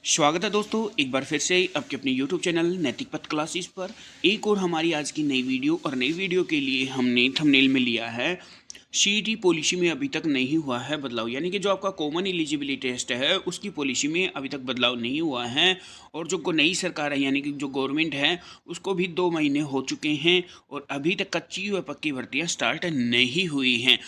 स्वागत है दोस्तों, एक बार फिर से आपके अपने YouTube चैनल नैतिक पथ क्लासेस पर एक और हमारी आज की नई वीडियो। और नई वीडियो के लिए हमने थंबनेल में लिया है सीईटी पॉलिसी में अभी तक नहीं हुआ है बदलाव, यानी कि जो आपका कॉमन एलिजिबिलिटी टेस्ट है उसकी पॉलिसी में अभी तक बदलाव नहीं हुआ है। और जो नई सरकार है यानी कि जो गवर्नमेंट है उसको भी 2 महीने हो चुके हैं और अभी तक कच्ची व पक्की भर्तियाँ स्टार्ट नहीं हुई हैं,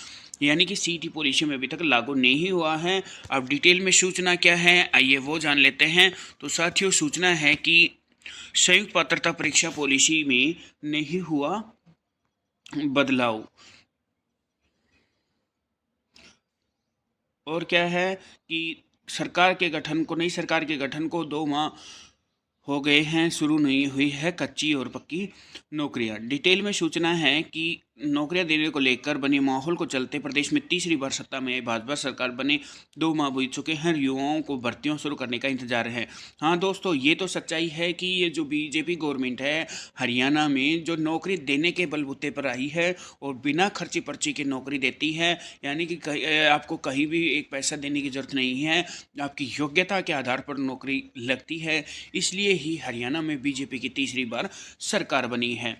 यानी कि सीईटी पॉलिसी में अभी तक लागू नहीं हुआ है। अब डिटेल में सूचना क्या है आइए वो जान लेते हैं। तो साथियों, सूचना है कि संयुक्त पात्रता परीक्षा पॉलिसी में नहीं हुआ बदलाव। और क्या है कि नई सरकार के गठन को 2 माह हो गए हैं, शुरू नहीं हुई है कच्ची और पक्की नौकरियां। डिटेल में सूचना है कि नौकरियां देने को लेकर बने माहौल को चलते प्रदेश में तीसरी बार सत्ता में आई भाजपा सरकार बने 2 माह बीत चुके हैं, युवाओं को भर्तियों शुरू करने का इंतजार है। हाँ दोस्तों, ये तो सच्चाई है कि ये जो बीजेपी गवर्नमेंट है हरियाणा में जो नौकरी देने के बलबूते पर आई है और बिना खर्ची पर्ची के नौकरी देती है, यानी कि आपको कहीं भी एक पैसा देने की जरूरत नहीं है, आपकी योग्यता के आधार पर नौकरी लगती है। इसलिए ही हरियाणा में बीजेपी की तीसरी बार सरकार बनी है।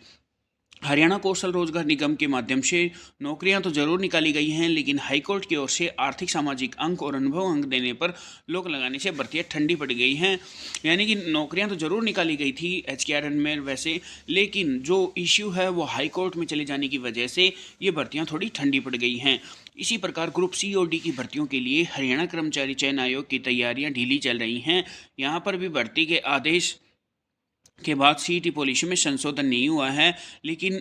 हरियाणा कौशल रोजगार निगम के माध्यम से नौकरियां तो जरूर निकाली गई हैं, लेकिन हाईकोर्ट की ओर से आर्थिक सामाजिक अंक और अनुभव अंक देने पर लोग लगाने से भर्तियां ठंडी पड़ गई हैं। यानी कि नौकरियां तो जरूर निकाली गई थी एचकेआरएन में वैसे, लेकिन जो इश्यू है वो हाईकोर्ट में चले जाने की वजह से ये भर्तियां थोड़ी ठंडी पड़ गई हैं। इसी प्रकार ग्रुप सी और डी की भर्तियों के लिए हरियाणा कर्मचारी चयन आयोग की तैयारियां ढीली चल रही हैं। यहाँ पर भी भर्ती के आदेश के बाद सीईटी पॉलिसी में संशोधन नहीं हुआ है, लेकिन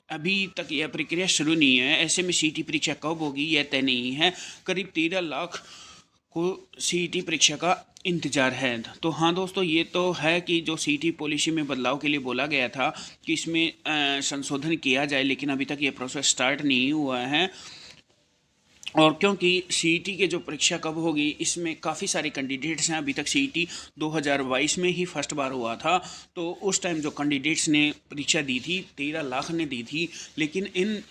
अभी तक यह प्रक्रिया शुरू नहीं है। ऐसे में सीईटी परीक्षा कब होगी यह तय नहीं है। करीब 13 लाख को सीईटी परीक्षा का इंतजार है। तो हाँ दोस्तों, ये तो है कि जो सीईटी पॉलिसी में बदलाव के लिए बोला गया था कि इसमें संशोधन किया जाए, लेकिन अभी तक ये प्रोसेस स्टार्ट नहीं हुआ है। और क्योंकि सीईटी के जो परीक्षा कब होगी इसमें काफ़ी सारे कैंडिडेट्स हैं। अभी तक सीईटी 2022 में ही फर्स्ट बार हुआ था, तो उस टाइम जो कैंडिडेट्स ने परीक्षा दी थी 13 लाख ने दी थी, लेकिन इन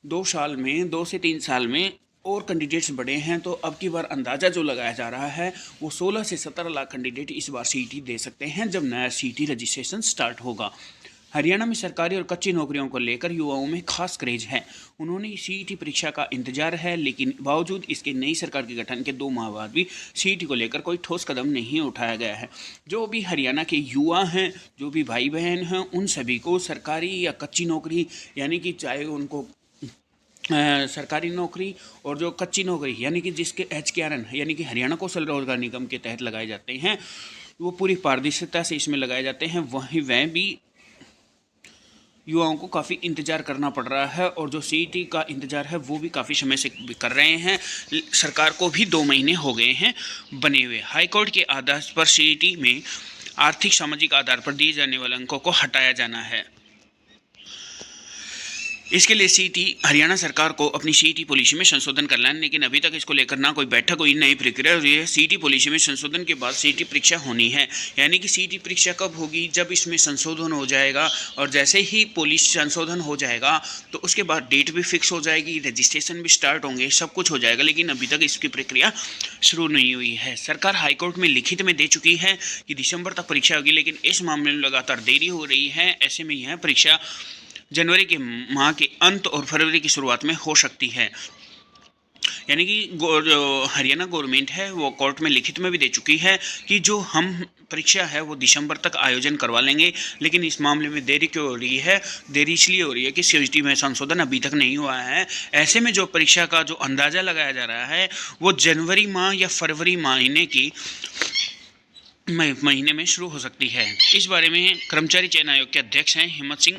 2 से 3 साल में और कैंडिडेट्स बढ़े हैं। तो अब की बार अंदाज़ा जो लगाया जा रहा है वो 16 से 17 लाख कैंडिडेट इस बार सीईटी दे सकते हैं जब नया सीईटी रजिस्ट्रेशन स्टार्ट होगा। हरियाणा में सरकारी और कच्ची नौकरियों को लेकर युवाओं में खास क्रेज है। उन्होंने सीईटी परीक्षा का इंतजार है, लेकिन बावजूद इसके नई सरकार के गठन के 2 माह बाद भी सीईटी को लेकर कोई ठोस कदम नहीं उठाया गया है। जो भी हरियाणा के युवा हैं, जो भी भाई बहन हैं, उन सभी को सरकारी या कच्ची नौकरी, यानी कि चाहे उनको सरकारी नौकरी और जो कच्ची नौकरी यानी कि जिसके एचकेआरएन यानी कि हरियाणा कौशल रोजगार निगम के तहत लगाए जाते हैं, वो पूरी पारदर्शिता से इसमें लगाए जाते हैं। वह भी युवाओं को काफ़ी इंतज़ार करना पड़ रहा है, और जो सीईटी का इंतज़ार है वो भी काफ़ी समय से कर रहे हैं। सरकार को भी 2 महीने हो गए हैं बने हुए। हाईकोर्ट के आदेश पर सीईटी में आर्थिक सामाजिक आधार पर दिए जाने वाले अंकों को हटाया जाना है। इसके लिए सीईटी हरियाणा सरकार को अपनी सीईटी पॉलिसी में संशोधन करना है, लेकिन अभी तक इसको लेकर ना कोई बैठक हुई, नई प्रक्रिया हुई है। सीईटी पॉलिसी में संशोधन के बाद सीईटी परीक्षा होनी है, यानी कि सीईटी परीक्षा कब होगी, जब इसमें संशोधन हो जाएगा। और जैसे ही पॉलिसी संशोधन हो जाएगा तो उसके बाद डेट भी फिक्स हो जाएगी, रजिस्ट्रेशन भी स्टार्ट होंगे, सब कुछ हो जाएगा, लेकिन अभी तक इसकी प्रक्रिया शुरू नहीं हुई है। सरकार हाईकोर्ट में लिखित में दे चुकी है कि दिसंबर तक परीक्षा होगी, लेकिन इस मामले में लगातार देरी हो रही है। ऐसे में यह परीक्षा जनवरी के माह के अंत और फरवरी की शुरुआत में हो सकती है। यानी कि जो हरियाणा गवर्नमेंट है वो कोर्ट में लिखित में भी दे चुकी है कि जो हम परीक्षा है वो दिसंबर तक आयोजन करवा लेंगे, लेकिन इस मामले में देरी क्यों हो रही है? देरी इसलिए हो रही है कि सीईटी में संशोधन अभी तक नहीं हुआ है। ऐसे में जो परीक्षा का जो अंदाज़ा लगाया जा रहा है वो जनवरी माह या फरवरी महीने में शुरू हो सकती है। इस बारे में कर्मचारी चयन आयोग के अध्यक्ष हैं हिम्मत सिंह,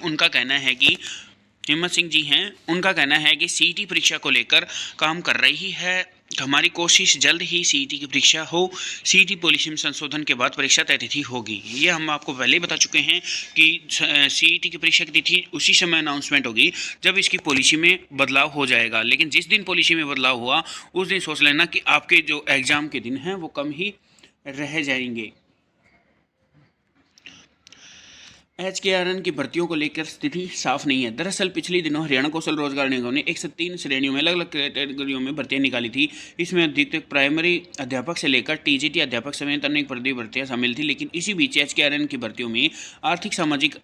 हिम्मत सिंह जी हैं, उनका कहना है कि सीईटी परीक्षा को लेकर काम कर रही है। हमारी कोशिश जल्द ही सीईटी की परीक्षा हो। सीईटी पॉलिसी में संशोधन के बाद परीक्षा तय तिथि होगी। ये हम आपको पहले ही बता चुके हैं कि सीईटी की परीक्षा की तिथि उसी समय अनाउंसमेंट होगी जब इसकी पॉलिसी में बदलाव हो जाएगा। लेकिन जिस दिन पॉलिसी में बदलाव हुआ उस दिन सोच लेना कि आपके जो एग्ज़ाम के दिन हैं वो कम ही रह जाएंगे। एचकेआरएन की भर्तियों को लेकर स्थिति साफ नहीं है। दरअसल पिछले दिनों हरियाणा कौशल रोजगार निगम ने 103 श्रेणियों में अलग अलग कैटेगरियों में भर्तियां निकाली थी। इसमें अधिकतर प्राइमरी अध्यापक से लेकर टीजीटी अध्यापक समेत अनेक पदवी भर्तियां शामिल थी। लेकिन इसी बीच एचकेआरएन की भर्तियों में आर्थिक सामाजिक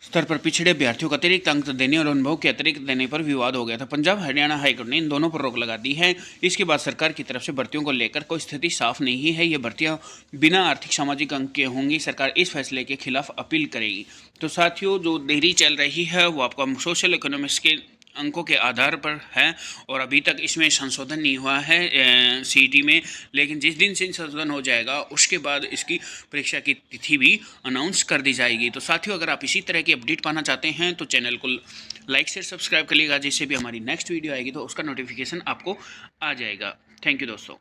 स्तर पर पिछड़े अभ्यर्थियों को अतिरिक्त अंक देने और अनुभव के अतिरिक्त देने पर विवाद हो गया था। पंजाब हरियाणा हाईकोर्ट ने इन दोनों पर रोक लगा दी है। इसके बाद सरकार की तरफ से भर्तियों को लेकर कोई स्थिति साफ नहीं है। ये भर्तियां बिना आर्थिक सामाजिक अंक के होंगी। सरकार इस फैसले के खिलाफ अपील करेगी। तो साथियों, जो देरी चल रही है वो आपका सोशल इकोनॉमिक्स के अंकों के आधार पर है और अभी तक इसमें संशोधन नहीं हुआ है सीईटी में। लेकिन जिस दिन से संशोधन हो जाएगा उसके बाद इसकी परीक्षा की तिथि भी अनाउंस कर दी जाएगी। तो साथियों, अगर आप इसी तरह की अपडेट पाना चाहते हैं तो चैनल को लाइक शेयर सब्सक्राइब करिएगा, जिससे भी हमारी नेक्स्ट वीडियो आएगी तो उसका नोटिफिकेशन आपको आ जाएगा। थैंक यू दोस्तों।